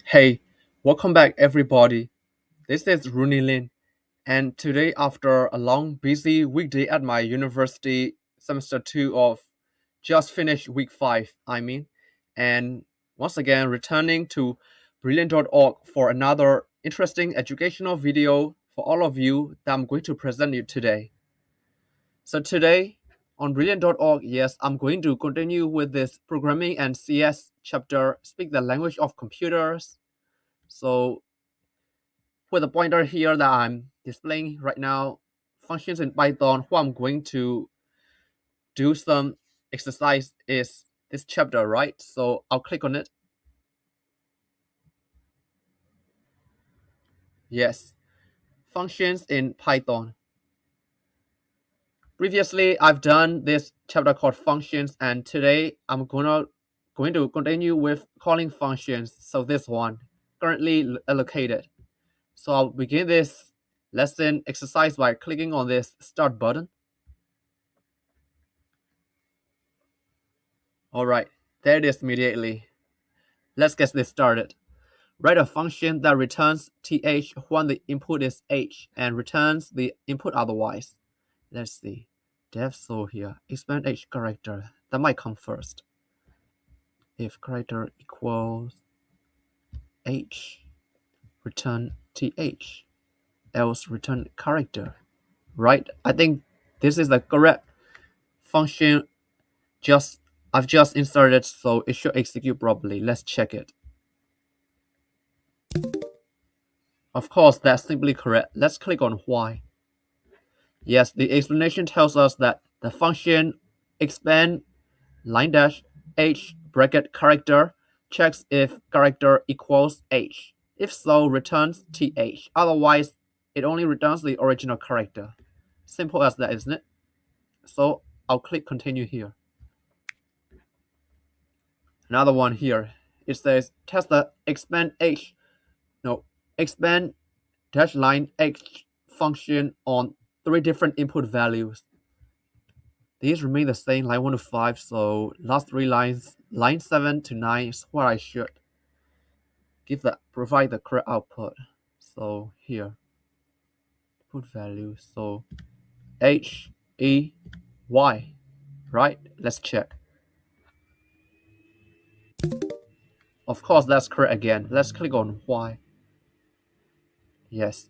Hey, welcome back everybody. This is Rooney Lin, and today after a long busy weekday at my university, semester 2 of just finished week 5, and once again returning to brilliant.org for another interesting educational video for all of you that I'm going to present you today. So today on brilliant.org, yes, I'm going to continue with this programming and CS chapter, speak the language of computers. So with the pointer here that I'm displaying right now, functions in Python, what I'm going to do some exercise is this chapter, right? So I'll click on it. Yes, functions in Python. Previously, I've done this chapter called functions, and today I'm going to continue with calling functions. So this one currently allocated. So I'll begin this lesson exercise by clicking on this start button. All right, there it is immediately. Let's get this started. Write a function that returns th when the input is h and returns the input otherwise. Let's see. Def so here. Expand h character. That might come first. If character equals h, return th. Else return character. Right? I think this is the correct function. I've just inserted, so it should execute properly. Let's check it. Of course, that's simply correct. Let's click on why. Yes, the explanation tells us that the function expand line dash h bracket character checks if character equals h. If so, returns th. Otherwise, it only returns the original character. Simple as that, isn't it? So I'll click continue here. Another one here. It says test the expand dash line h function on 3 different input values. These remain the same, line 1 to 5, so last 3 lines, line 7 to 9 is what I should provide the correct output. So here, put value, so H, E, Y, right? Let's check. Of course, that's correct again. Let's click on Y. Yes.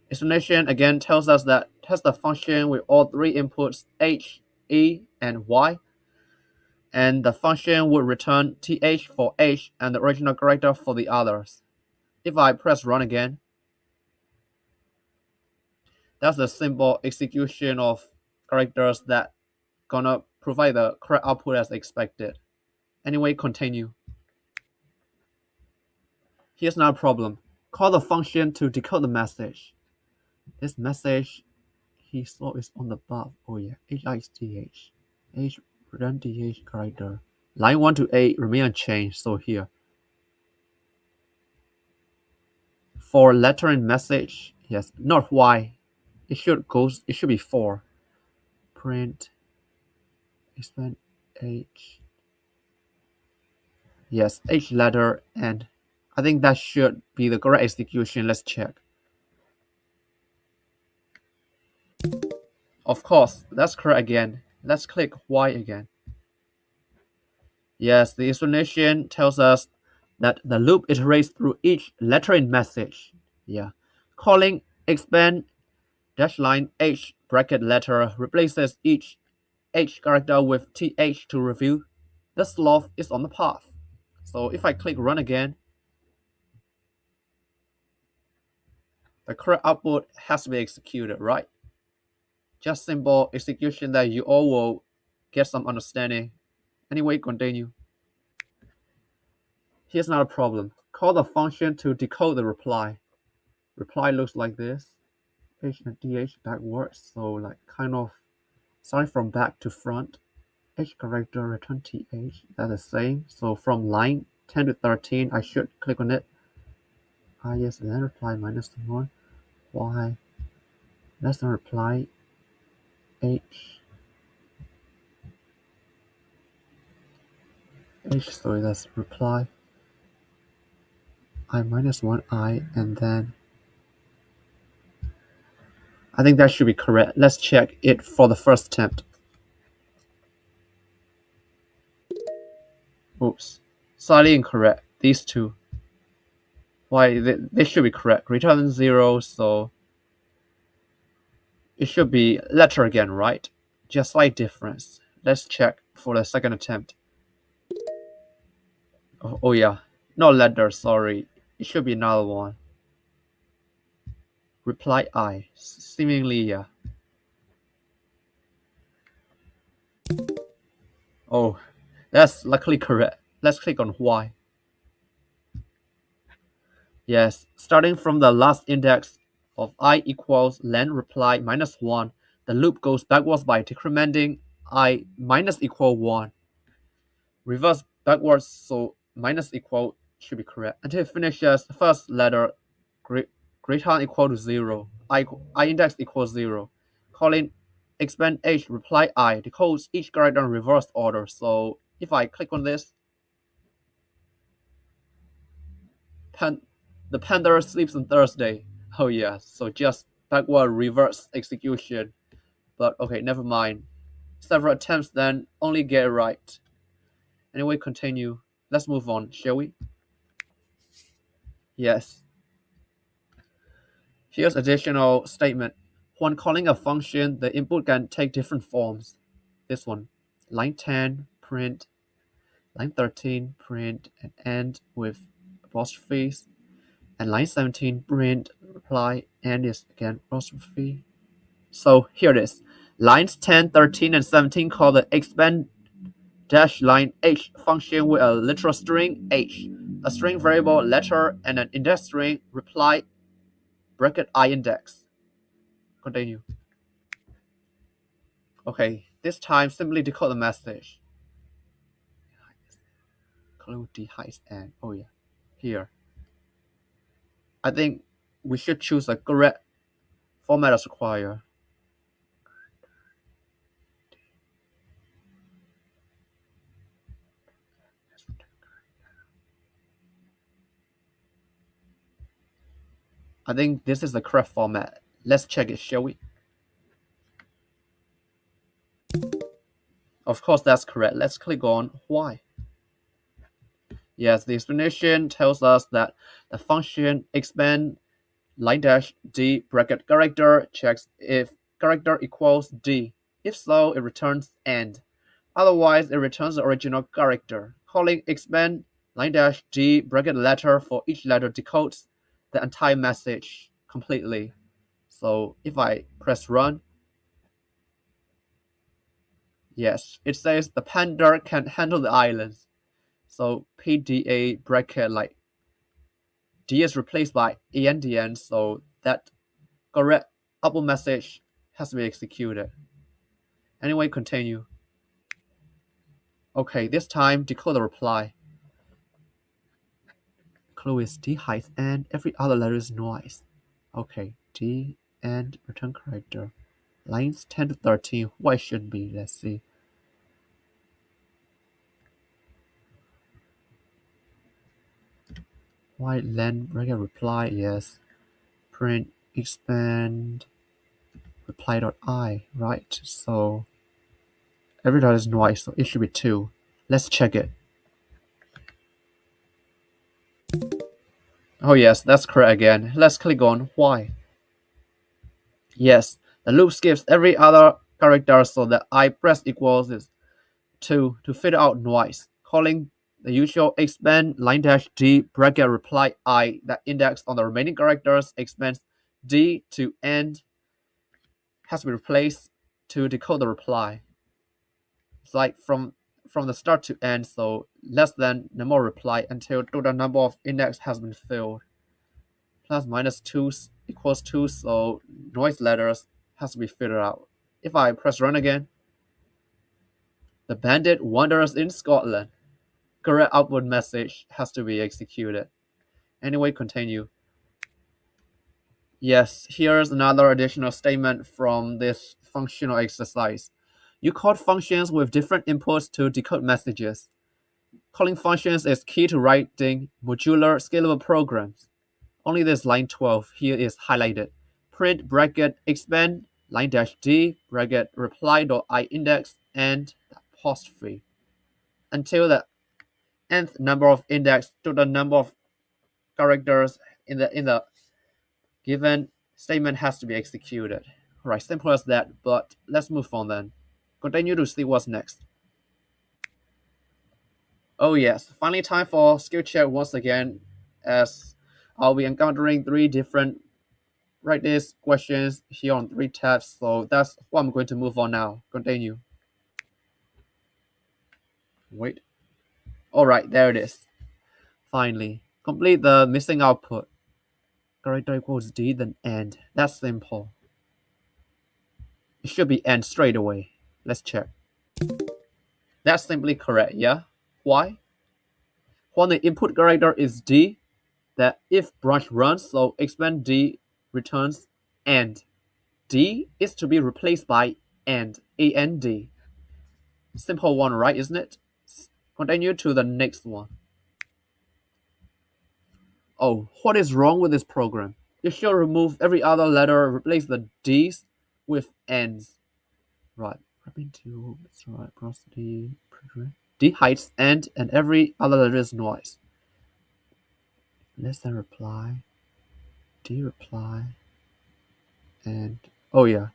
Explanation again tells us that test the function with all 3 inputs H, E, and Y. And the function would return th for h and the original character for the others. If I press run again, that's the simple execution of characters that gonna provide the correct output as expected. Anyway, continue. Here's another problem. Call the function to decode the message. This message he saw is on the above. Oh yeah, HITH. H return th character. Line 1 to 8 remain unchanged, so here. For letter in message, yes, not Y. It should be 4. Print expand H. Yes, H letter, and I think that should be the correct execution. Let's check. Of course, that's correct again. Let's click Y again. Yes, the explanation tells us that the loop iterates through each letter in message. Yeah. Calling expand dash line H bracket letter replaces each H character with TH to reveal the sloth is on the path. So if I click run again, the correct output has to be executed, right? Just simple execution that you all will get some understanding. Anyway, continue. Here's another problem. Call the function to decode the reply. Reply looks like this. H and DH backwards, so like kind of start from back to front. H character return TH, that's the same. So from line 10 to 13, I should click on it. Yes, then reply -1. Y. Let's then reply H. H, sorry, that's reply. I minus 1I, and then I think that should be correct. Let's check it for the first attempt. Oops, slightly incorrect. These two. Why, they should be correct. Greater than 0, so it should be letter again, right? Just slight difference. Let's check for the second attempt. Oh yeah, no letter, sorry. It should be another one. Reply I. Seemingly, yeah. Oh, that's luckily correct. Let's click on Y. Yes, starting from the last index of I equals len reply minus 1, the loop goes backwards by decrementing I minus equal 1. Reverse backwards, so minus equal should be correct, until it finishes the first letter greater than equal to 0. I index equals 0. Calling expand H reply I decodes each character in reverse order. So if I click on this, the panda sleeps on Thursday. Oh yeah, so just backward reverse execution. But okay, never mind. Several attempts then only get it right. Anyway, continue. Let's move on, shall we? Yes. Here's additional statement. When calling a function, the input can take different forms. This one, line 10, print, line 13, print, and end with apostrophes, and line 17, print, reply, and is again apostrophe. So here it is. Lines 10, 13, and 17 call the expand dash line h function with a literal string h, a string variable letter, and an index string reply bracket I index. Continue. Okay, this time simply decode the message. Include the highest end. Oh yeah, here. I think we should choose a correct format as required. I think this is the correct format. Let's check it, shall we? Of course, that's correct. Let's click on why. Yes, the explanation tells us that the function expand line dash d bracket character checks if character equals d. If so, it returns end. Otherwise, it returns the original character. Calling expand line dash d bracket letter for each letter decodes the entire message completely. So if I press run, yes, it says the panda can handle the islands. So PDA bracket like D is replaced by ENDN, so that correct upper message has to be executed. Anyway, continue. Okay, this time decode the reply. Clue is D height and every other letter is noise. Okay, D and return character. Lines 10 to 13, why should be? Let's see. Why len bracket reply? Yes. Print expand reply.I, right? So every dot is noise, so it should be 2. Let's check it. Oh yes, that's correct again. Let's click on why. Yes, the loop skips every other character so that I press equals is 2 to fit out noise. Calling the usual expand line dash d bracket reply I that index on the remaining characters expands d to end has to be replaced to decode the reply. It's like from the start to end, so less than no more reply until total number of index has been filled. Plus minus 2 equals 2, so noise letters has to be figured out. If I press run again, the bandit wanders in Scotland. Correct output message has to be executed. Anyway, continue. Yes, here's another additional statement from this functional exercise. You call functions with different inputs to decode messages. Calling functions is key to writing modular scalable programs. Only this line 12 here is highlighted. Print bracket expand line dash d bracket reply.i index and apostrophe until the nth number of index to the number of characters in the given statement has to be executed. Right, simple as that, but let's move on then. Continue to see what's next. Oh yes, finally time for skill check once again, as I'll be encountering 3 different write this questions here on 3 tabs, so that's what I'm going to move on now. Continue. Wait. Alright, there it is. Finally, complete the missing output. Character equals D, then end. That's simple. It should be end straight away. Let's check. That's simply correct, yeah? Why? When the input character is D, the if branch runs, so expand D returns end. D is to be replaced by AND, A-N-D. Simple one, right, isn't it? Continue to the next one. Oh, what is wrong with this program? You should remove every other letter, replace the D's with N's. Right, that's right, prosody, D hides and every other letter is noise. Less than reply, D reply, and oh yeah.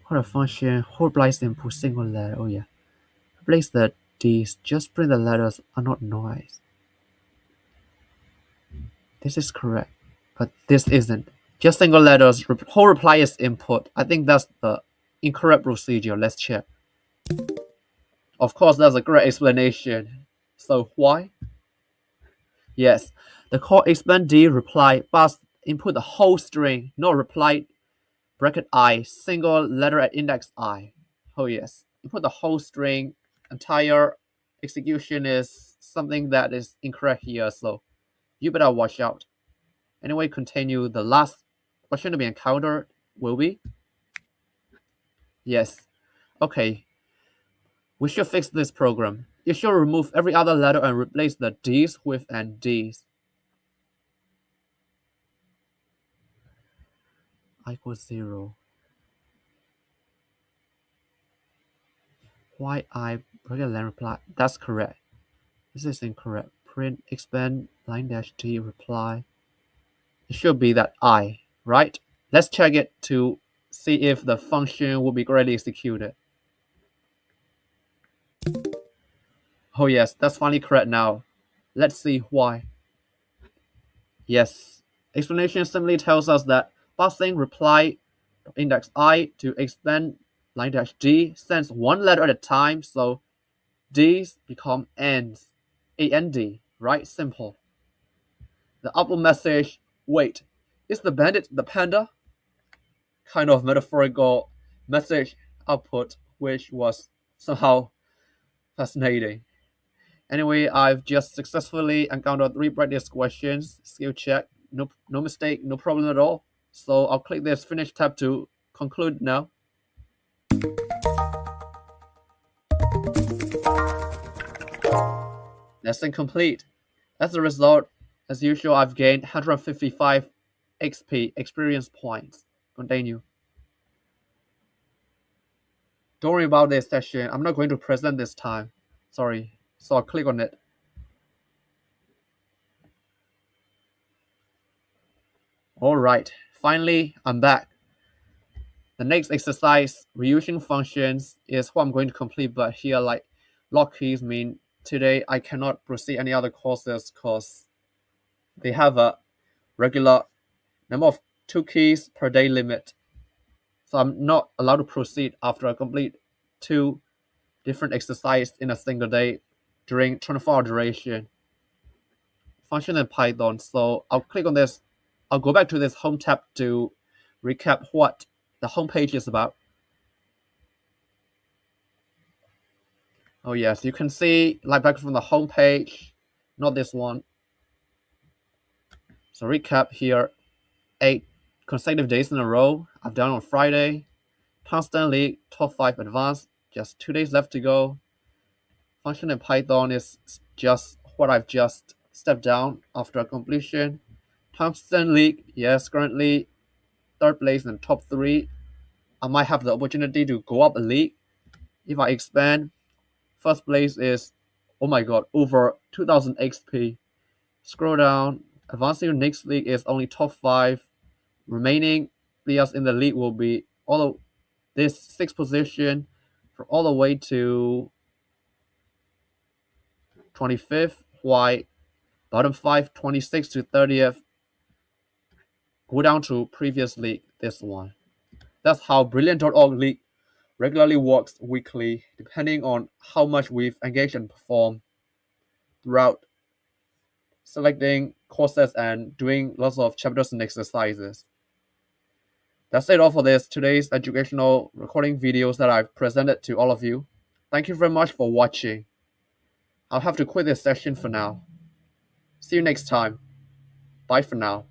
What a function, whole replies input single letter, oh yeah. Replace the D's, just print the letters are not noise. This is correct, but this isn't. Just single letters, whole reply is input. I think that's the incorrect procedure. Let's check. Of course, that's a great explanation. So why? Yes, the call expand D reply must input the whole string, not reply bracket I, single letter at index I. Oh yes, input the whole string. Entire execution is something that is incorrect here, so you better watch out. Anyway, continue. The last question to be encountered will be? Yes. Okay. We should fix this program. You should remove every other letter and replace the D's with an D's. I equals 0. Why I bracket len reply? That's correct. This is incorrect. Print expand line dash D reply. It should be that I, right? Let's check it to see if the function will be correctly executed. Oh yes, that's finally correct now. Let's see why. Yes, explanation simply tells us that passing reply index I to expand line dash D sends one letter at a time, so D's become N's, A-N-D, right? Simple. The output message, wait, is the bandit the panda? Kind of metaphorical message output, which was somehow fascinating. Anyway, I've just successfully encountered 3 practice questions, skill check, no mistake, no problem at all. So I'll click this finish tab to conclude now. Lesson complete. As a result, as usual, I've gained 155 XP experience points. Continue. Don't worry about this session. I'm not going to present this time. Sorry. So I'll click on it. Alright, finally, I'm back. The next exercise, reusing functions, is what I'm going to complete, but here, like, lock keys mean today I cannot proceed any other courses because they have a regular number of 2 keys per day limit. So I'm not allowed to proceed after I complete 2 different exercises in a single day during 24-hour duration. Function in Python. So I'll click on this. I'll go back to this home tab to recap what the home page is about. Oh yes, you can see like back from the home page, not this one. So recap here, 8 consecutive days in a row. I've done on Friday. Constantly top 5 advanced, just 2 days left to go. Function in Python is just what I've just stepped down after completion. Tungsten League, yes, currently third place in top 3. I might have the opportunity to go up a league if I expand. First place is, oh my god, over 2000 XP. Scroll down. Advancing to next league is only top 5. Remaining players in the league will be all of this 6th position from all the way to 25th, while bottom 5, 26th to 30th, go down to previous league, this one. That's how Brilliant.org League regularly works weekly, depending on how much we've engaged and performed throughout selecting courses and doing lots of chapters and exercises. That's it all for today's educational recording videos that I've presented to all of you. Thank you very much for watching. I'll have to quit this session for now. See you next time. Bye for now.